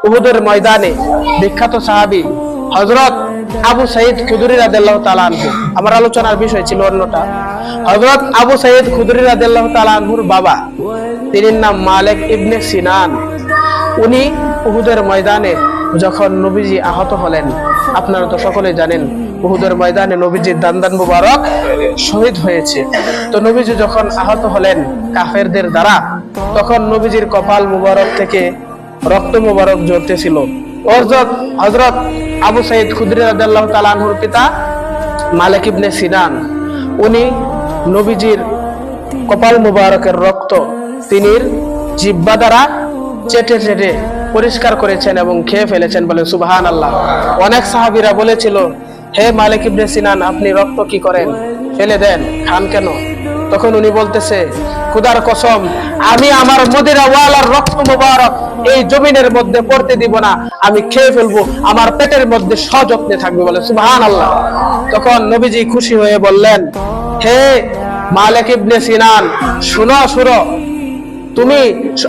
উহুদের ময়দানে বিখ্যাত সাহাবী হযরত আবু সাঈদ খুদরী রাদিয়াল্লাহু তাআলা আনহু, আমার আলোচনার বিষয় ছিল অন্যটা। হযরত আবু সাঈদ খুদরী রাদিয়াল্লাহু তাআলা আনহুর বাবা, তিনি নাম মালিক ইবনে সিনান। উনি উহুদের ময়দানে যখন নবীজি আহত হলেন, আপনারা তো সকলেই জানেন উহুদের ময়দানে নবীজির দান্দান মুবারক শহীদ হয়েছে। তো নবীজি যখন আহত হলেন কাফেরদের দ্বারা, তখন নবীজির কপাল মুবারক থেকে রক্ত মুবারক ঝরতেছিল। হযরত আবু সাঈদ খুদরী রাদিয়াল্লাহু তাআলা আনহুর পিতা মালিক ইবনে সিনান, উনি নবীজির কপাল মুবারকের রক্ত তিনি জিহ্বা দ্বারা চেটে চেটে পরিষ্কার করেছেন এবং খেয়ে ফেলেছেন, বলে সুবহানাল্লাহ। অনেক সাহাবীরা বলেছিল, হে মালিক ইবনে সিনান, আপনি রক্ত কি করেন, ফেলে দেন, খান কেন? তখন উনি বলতেছে, খোদার কসম, আমি আমার মদিনা ওয়ালার রক্ত মুবারক এই জমিনের মধ্যে পড়তে দিব না, আমি খেয়ে ফেলবো, আমার পেটের মধ্যে সযত্নে থাকবে, বলে সুবহানাল্লাহ। তখন নবীজি খুশি হয়ে বললেন, হে মালিক ইবনে সিনান, শুনো শুনো, তুমি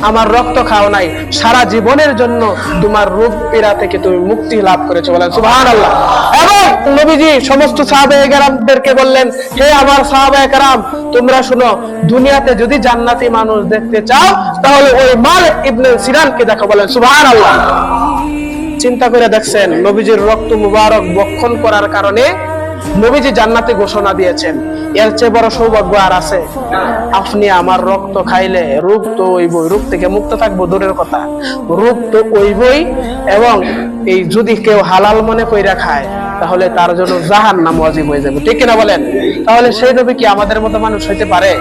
আমার রক্ত খাও নাই, সারা জীবনের জন্য তোমার রোগ পীড়া থেকে তুমি মুক্তি লাভ করেছো, বলেন সুবহানাল্লাহ। এবং নবীজি সমস্ত সাহাবায়ে কেরামদেরকে বললেন, হে আমার সাহাবায়ে কেরাম, তোমরা শুনো, দুনিয়াতে যদি জান্নাতি মানুষ দেখতে চাও তাহলে ওই মালিক ইবনে সিনানকে দেখো, বলেন সুবহানাল্লাহ। চিন্তা করে দেখছেন, নবীজির রক্ত মুবারক বক্ষণ করার কারণে নবীজি জান্নাতে ঘোষণা দিয়েছেন। এর চেয়ে বড় সৌভাগ্য আর আছে? আপনি আমার রক্ত খাইলে রোগ তো হইবই, রোগ থেকে মুক্ত থাকবো দূরের কথা, রোগ তো হইবই। এবং এই যদি কেউ হালাল মনে কইরা খায় তাহলে তার জন্য জাহান্নাম ওয়াজিব হয়ে যাবে, ঠিক কিনা বলেন? তাহলে সেই নবী কি আমাদের মতো মানুষ হইতে পারে?